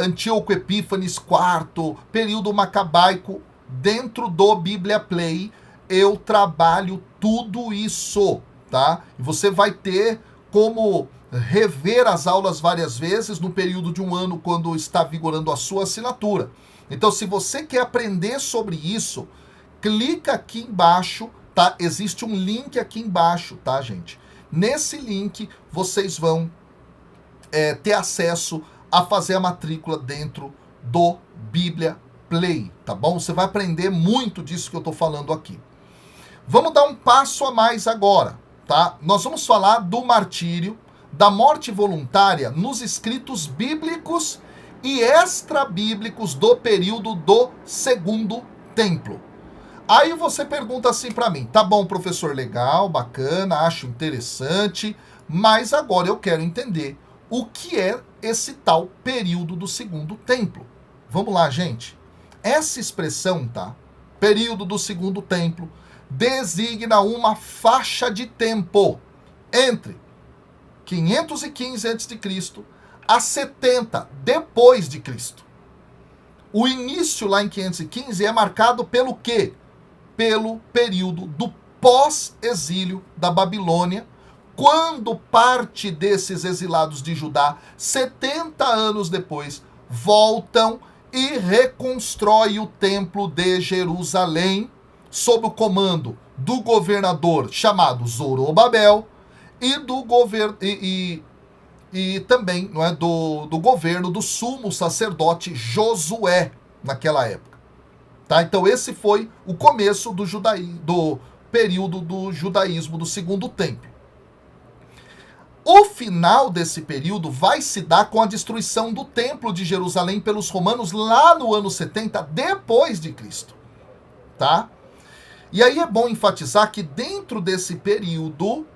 Antíoco Epífanes IV, período macabaico, dentro do Bíblia Play, eu trabalho tudo isso, tá? E você vai ter como rever as aulas várias vezes no período de um ano quando está vigorando a sua assinatura. Então, se você quer aprender sobre isso, clica aqui embaixo, tá? Existe um link aqui embaixo, tá, gente? Nesse link, vocês vão ter acesso a fazer a matrícula dentro do Bíblia Play, tá bom? Você vai aprender muito disso que eu tô falando aqui. Vamos dar um passo a mais agora, tá? Nós vamos falar do martírio, da morte voluntária nos escritos bíblicos e extra-bíblicos do período do Segundo Templo. Aí você pergunta assim para mim, tá bom, professor, legal, bacana, acho interessante, mas agora eu quero entender o que é esse tal período do Segundo Templo. Vamos lá, gente. Essa expressão, tá? Período do Segundo Templo designa uma faixa de tempo entre 515 a.C. a 70 depois de Cristo. O início lá em 515 é marcado pelo quê? Pelo período do pós-exílio da Babilônia, quando parte desses exilados de Judá, 70 anos depois, voltam e reconstrói o templo de Jerusalém sob o comando do governador chamado Zorobabel e do governo e também, não é, do governo do sumo sacerdote Josué naquela época. Tá? Então esse foi o começo do período do judaísmo do Segundo Templo. O final desse período vai se dar com a destruição do Templo de Jerusalém pelos romanos lá no ano 70 depois de Cristo. Tá? E aí é bom enfatizar que dentro desse período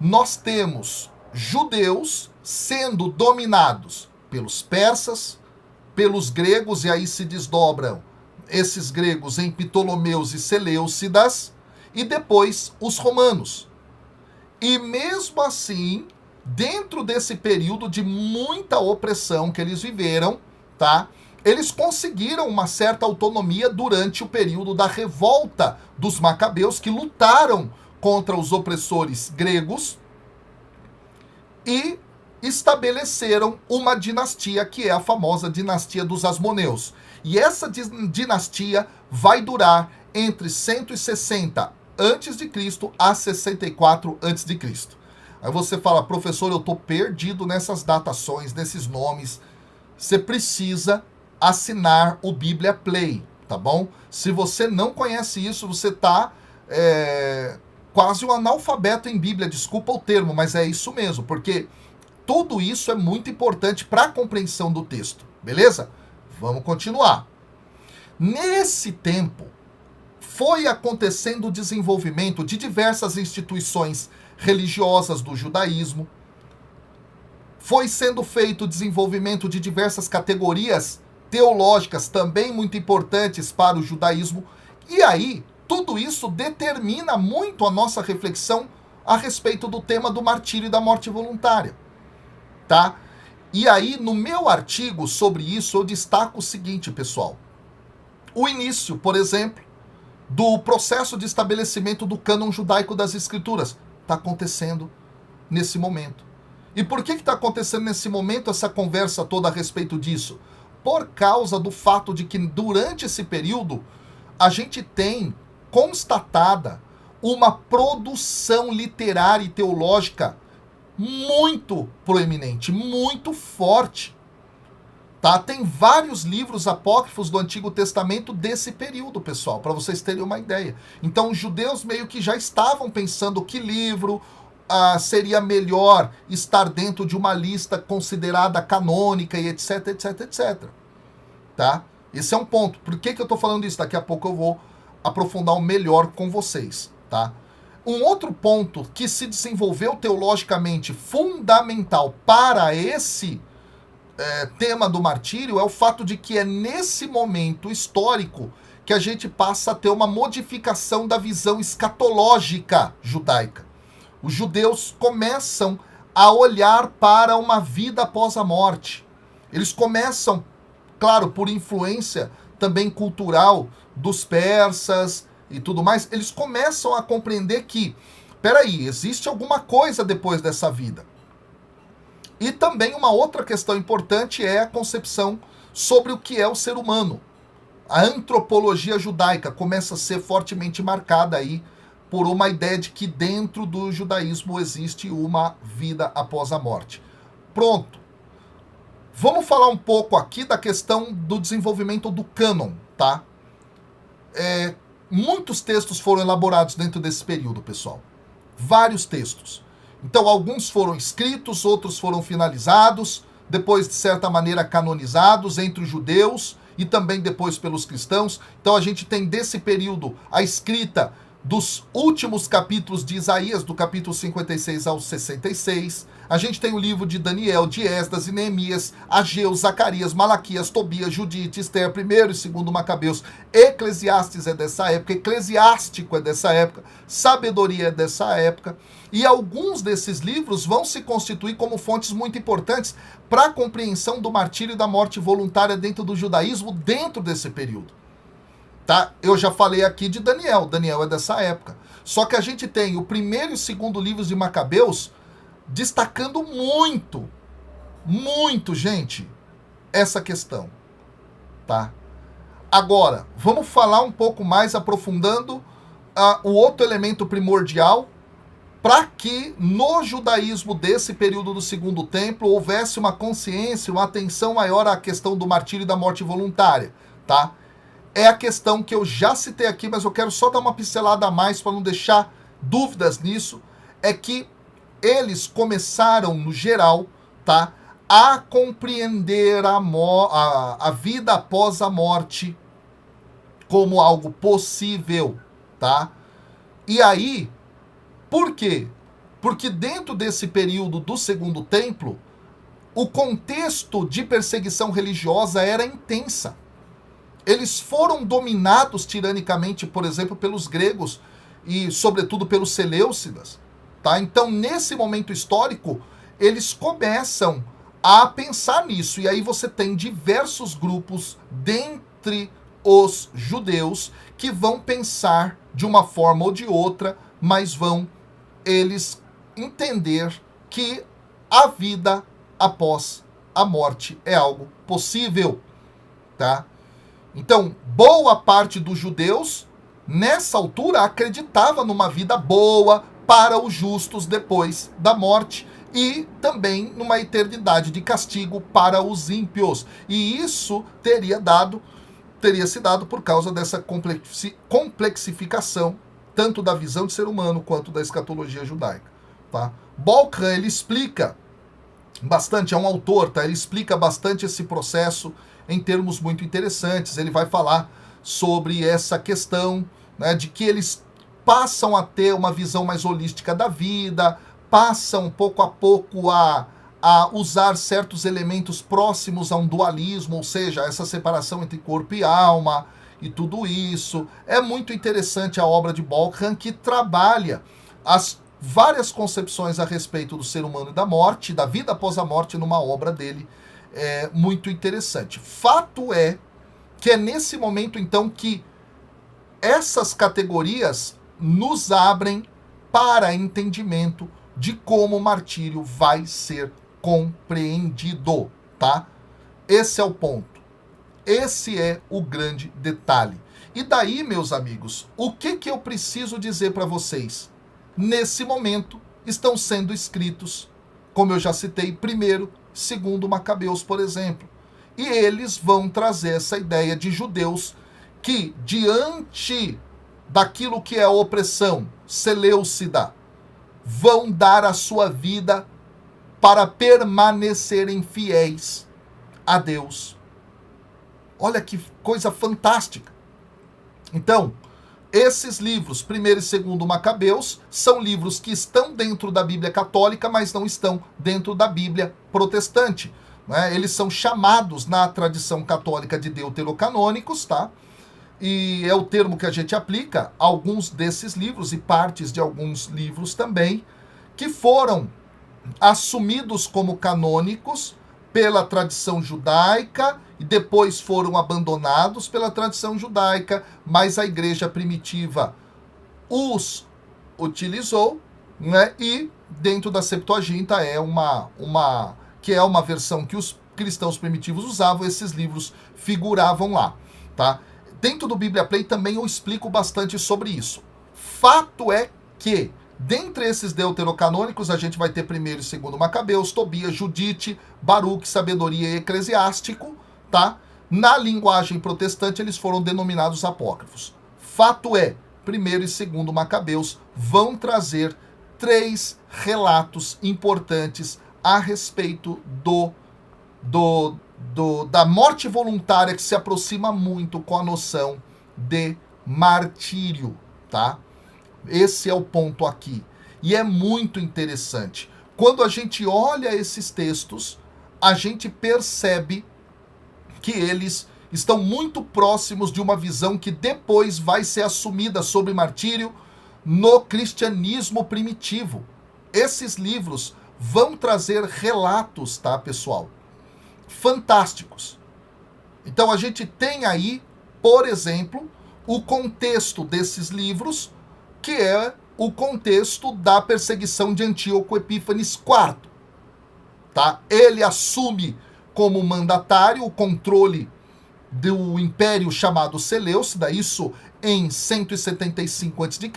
nós temos judeus sendo dominados pelos persas, pelos gregos, e aí se desdobram esses gregos em Ptolomeus e Seleucidas, e depois os romanos. E mesmo assim, dentro desse período de muita opressão que eles viveram, tá? Eles conseguiram uma certa autonomia durante o período da revolta dos macabeus, que lutaram contra os opressores gregos e estabeleceram uma dinastia que é a famosa dinastia dos Asmoneus. E essa dinastia vai durar entre 160 a.C. a 64 a.C. Aí você fala, professor, eu estou perdido nessas datações, nesses nomes. Você precisa assinar o Bíblia Play, tá bom? Se você não conhece isso, você está quase um analfabeto em Bíblia, desculpa o termo, mas é isso mesmo, porque tudo isso é muito importante para a compreensão do texto, beleza? Vamos continuar. Nesse tempo, foi acontecendo o desenvolvimento de diversas instituições religiosas do judaísmo, foi sendo feito o desenvolvimento de diversas categorias teológicas também muito importantes para o judaísmo, e aí tudo isso determina muito a nossa reflexão a respeito do tema do martírio e da morte voluntária, tá? E aí, no meu artigo sobre isso, eu destaco o seguinte, pessoal. O início, por exemplo, do processo de estabelecimento do cânon judaico das Escrituras está acontecendo nesse momento. E por que está acontecendo nesse momento essa conversa toda a respeito disso? por causa do fato de que durante esse período a gente tem constatada uma produção literária e teológica muito proeminente, muito forte. Tá? Tem vários livros apócrifos do Antigo Testamento desse período, pessoal, para vocês terem uma ideia. Então, os judeus meio que já estavam pensando que livro seria melhor estar dentro de uma lista considerada canônica e etc, etc, etc. Tá? Esse é um ponto. Por que eu estou falando isso? Daqui a pouco eu vou aprofundar melhor com vocês. Tá? Um outro ponto que se desenvolveu teologicamente fundamental para esse tema do martírio é o fato de que é nesse momento histórico que a gente passa a ter uma modificação da visão escatológica judaica. Os judeus começam a olhar para uma vida após a morte. Eles começam, claro, por influência também cultural dos persas e tudo mais, eles começam a compreender que, peraí, existe alguma coisa depois dessa vida. E também uma outra questão importante é a concepção sobre o que é o ser humano. A antropologia judaica começa a ser fortemente marcada aí por uma ideia de que dentro do judaísmo existe uma vida após a morte. Pronto. Vamos falar um pouco aqui da questão do desenvolvimento do cânon, tá? Muitos textos foram elaborados dentro desse período, pessoal. Vários textos. Então, alguns foram escritos, outros foram finalizados, depois, de certa maneira, canonizados entre os judeus e também depois pelos cristãos. Então, a gente tem desse período a escrita dos últimos capítulos de Isaías, do capítulo 56 ao 66. A gente tem o livro de Daniel, de Esdras e Neemias, Ageu, Zacarias, Malaquias, Tobias, Judite, Esther, 1º e 2º Macabeus. Eclesiastes é dessa época, Eclesiástico é dessa época, Sabedoria é dessa época. E alguns desses livros vão se constituir como fontes muito importantes para a compreensão do martírio e da morte voluntária dentro do judaísmo, dentro desse período. Tá? Eu já falei aqui de Daniel. Daniel é dessa época. Só que a gente tem o 1º e 2º livros de Macabeus destacando muito, gente, essa questão. Tá? Agora, vamos falar um pouco mais aprofundando o outro elemento primordial para que no judaísmo desse período do Segundo Templo houvesse uma consciência, uma atenção maior à questão do martírio e da morte voluntária. Tá? É a questão que eu já citei aqui, mas eu quero só dar uma pincelada a mais para não deixar dúvidas nisso, é que eles começaram, no geral, tá, a compreender a vida após a morte como algo possível, tá? E aí, por quê? Porque dentro desse período do Segundo Templo, o contexto de perseguição religiosa era intensa. Eles foram dominados tiranicamente, por exemplo, pelos gregos e, sobretudo, pelos seleucidas. Tá? Então, nesse momento histórico, eles começam a pensar nisso. E aí você tem diversos grupos dentre os judeus que vão pensar de uma forma ou de outra, mas vão eles entender que a vida após a morte é algo possível. Tá? Então, boa parte dos judeus, nessa altura, acreditava numa vida boa para os justos depois da morte e também numa eternidade de castigo para os ímpios. E isso teria se dado por causa dessa complexificação, tanto da visão de ser humano quanto da escatologia judaica. Tá? Bolkhan, ele explica bastante, é um autor, tá? Ele explica bastante esse processo em termos muito interessantes. Ele vai falar sobre essa questão, né, de que eles passam a ter uma visão mais holística da vida, passam pouco a pouco a usar certos elementos próximos a um dualismo, ou seja, essa separação entre corpo e alma e tudo isso. É muito interessante a obra de Bolkhan, que trabalha as várias concepções a respeito do ser humano e da morte, da vida após a morte, numa obra dele muito interessante. Fato é que é nesse momento, então, que essas categorias nos abrem para entendimento de como o martírio vai ser compreendido, tá? Esse é o ponto. Esse é o grande detalhe. E daí, meus amigos, o que eu preciso dizer para vocês? Nesse momento, estão sendo escritos, como eu já citei, primeiro, segundo Macabeus, por exemplo. E eles vão trazer essa ideia de judeus que, diante daquilo que é a opressão seleucida, vão dar a sua vida para permanecerem fiéis a Deus. Olha que coisa fantástica. Então, esses livros, primeiro e segundo Macabeus, são livros que estão dentro da Bíblia católica, mas não estão dentro da Bíblia protestante. Né? Eles são chamados na tradição católica de deuterocanônicos, tá? E é o termo que a gente aplica a alguns desses livros e partes de alguns livros também, que foram assumidos como canônicos pela tradição judaica e depois foram abandonados pela tradição judaica, mas a igreja primitiva os utilizou, né? E dentro da Septuaginta é uma versão que os cristãos primitivos usavam, esses livros figuravam lá, tá? Dentro do Bíblia Play também eu explico bastante sobre isso. Fato é que, dentre esses deuterocanônicos, a gente vai ter primeiro e segundo Macabeus, Tobias, Judite, Baruque, Sabedoria e Eclesiástico, tá? Na linguagem protestante, eles foram denominados apócrifos. Fato é, primeiro e segundo Macabeus vão trazer 3 relatos importantes a respeito da morte voluntária, que se aproxima muito com a noção de martírio, tá? Esse é o ponto aqui. E é muito interessante. Quando a gente olha esses textos, a gente percebe que eles estão muito próximos de uma visão que depois vai ser assumida sobre martírio no cristianismo primitivo. Esses livros vão trazer relatos, tá, pessoal? Fantásticos. Então a gente tem aí, por exemplo, o contexto desses livros, que é o contexto da perseguição de Antíoco Epífanes IV. Tá? Ele assume como mandatário o controle do império chamado Seleucida, isso em 175 a.C.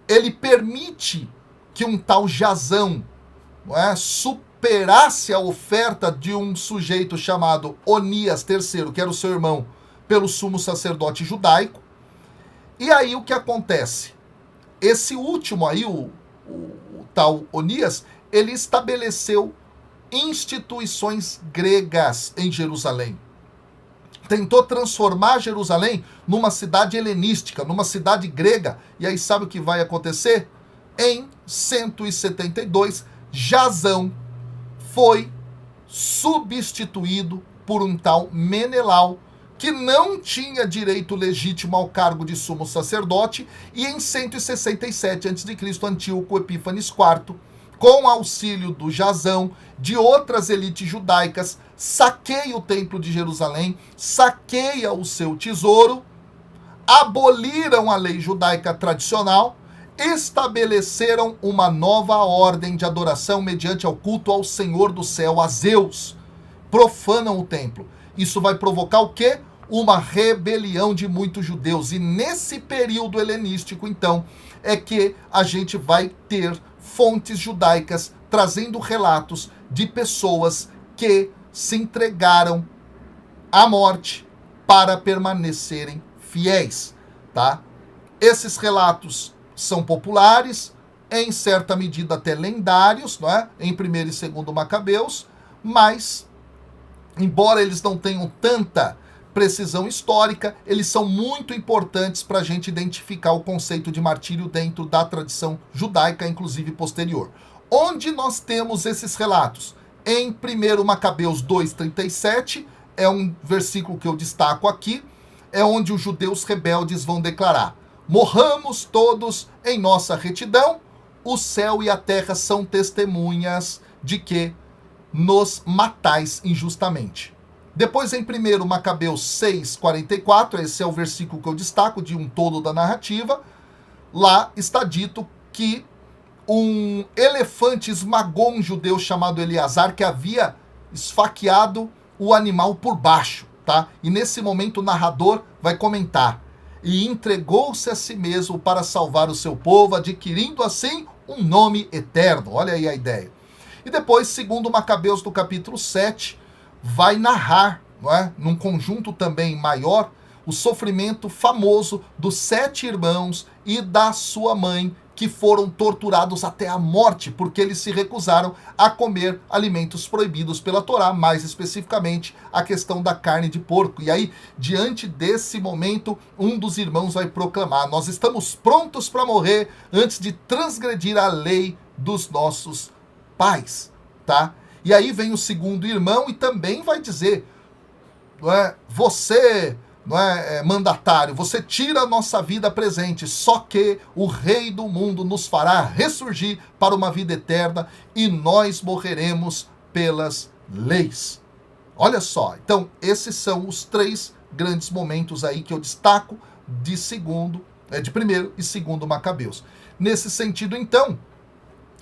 Ele permite que um tal Jasão, não é, superasse a oferta de um sujeito chamado Onias III, que era o seu irmão, pelo sumo sacerdote judaico. E aí o que acontece? Esse último aí, o tal Onias, ele estabeleceu instituições gregas em Jerusalém. Tentou transformar Jerusalém numa cidade helenística, numa cidade grega. E aí sabe o que vai acontecer? Em 172, Jasão foi substituído por um tal Menelau, que não tinha direito legítimo ao cargo de sumo sacerdote, e em 167 a.C., Antíoco Epífanes IV, com auxílio do Jasão, de outras elites judaicas, saqueia o templo de Jerusalém, saqueia o seu tesouro, aboliram a lei judaica tradicional, estabeleceram uma nova ordem de adoração mediante ao culto ao Senhor do céu, a Zeus. Profanam o templo. Isso vai provocar o quê? Uma rebelião de muitos judeus. E nesse período helenístico, então, é que a gente vai ter fontes judaicas trazendo relatos de pessoas que se entregaram à morte para permanecerem fiéis, tá? Esses relatos são populares, em certa medida até lendários, não é? Em primeiro e segundo Macabeus, mas, embora eles não tenham tanta precisão histórica, eles são muito importantes para a gente identificar o conceito de martírio dentro da tradição judaica, inclusive posterior. Onde nós temos esses relatos? Em 1 Macabeus 2:37, é um versículo que eu destaco aqui, é onde os judeus rebeldes vão declarar: morramos todos em nossa retidão, o céu e a terra são testemunhas de que nos matais injustamente. Depois, em 1 Macabeus 6:44, esse é o versículo que eu destaco de um todo da narrativa, lá está dito que um elefante esmagou um judeu chamado Eleazar, que havia esfaqueado o animal por baixo. tá? E nesse momento o narrador vai comentar: e entregou-se a si mesmo para salvar o seu povo, adquirindo assim um nome eterno. Olha aí a ideia. E depois, segundo Macabeus do capítulo 7, vai narrar, não é? Num conjunto também maior, o sofrimento famoso dos 7 irmãos e da sua mãe, que foram torturados até a morte, porque eles se recusaram a comer alimentos proibidos pela Torá, mais especificamente a questão da carne de porco. E aí, diante desse momento, um dos irmãos vai proclamar: nós estamos prontos para morrer antes de transgredir a lei dos nossos pais, tá? E aí vem o segundo irmão e também vai dizer, não é, você, não é, mandatário, você tira a nossa vida presente, só que o rei do mundo nos fará ressurgir para uma vida eterna e nós morreremos pelas leis. Olha só, então esses são os 3 grandes momentos aí que eu destaco de primeiro e segundo Macabeus. Nesse sentido, então,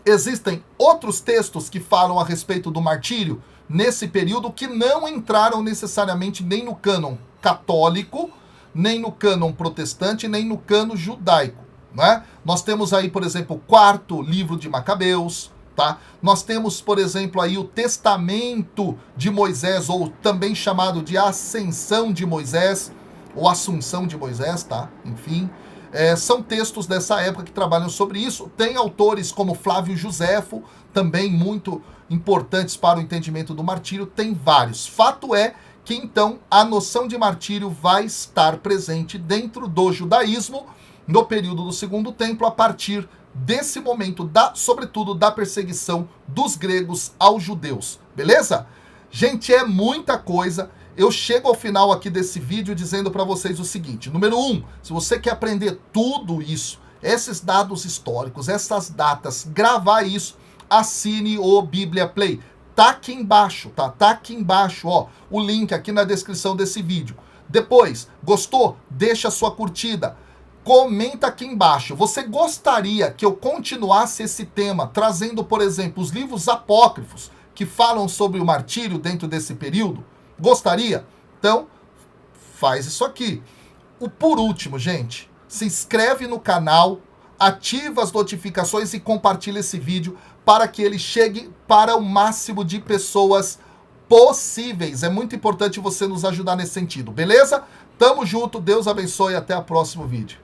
existem outros textos que falam a respeito do martírio nesse período que não entraram necessariamente nem no cânon católico, nem no cânon protestante, nem no cânon judaico, né? Nós temos aí, por exemplo, o 4º livro de Macabeus, tá? Nós temos, por exemplo, aí o Testamento de Moisés, ou também chamado de Ascensão de Moisés, ou Assunção de Moisés, tá? Enfim, são textos dessa época que trabalham sobre isso. Tem autores como Flávio Joséfo, também muito importantes para o entendimento do martírio, tem vários. Fato é que, então, a noção de martírio vai estar presente dentro do judaísmo no período do Segundo Templo, a partir desse momento, sobretudo da perseguição dos gregos aos judeus. Beleza? Gente, é muita coisa. Eu chego ao final aqui desse vídeo dizendo para vocês o seguinte: número 1, se você quer aprender tudo isso, esses dados históricos, essas datas, gravar isso, assine o Bíblia Play. Tá aqui embaixo, tá? Tá aqui embaixo, ó, o link aqui na descrição desse vídeo. Depois, gostou? Deixa a sua curtida. Comenta aqui embaixo. Você gostaria que eu continuasse esse tema, trazendo, por exemplo, os livros apócrifos que falam sobre o martírio dentro desse período? Gostaria? Então, faz isso aqui. Por último, gente, se inscreve no canal, ativa as notificações e compartilha esse vídeo para que ele chegue para o máximo de pessoas possíveis. É muito importante você nos ajudar nesse sentido, beleza? Tamo junto, Deus abençoe e até o próximo vídeo.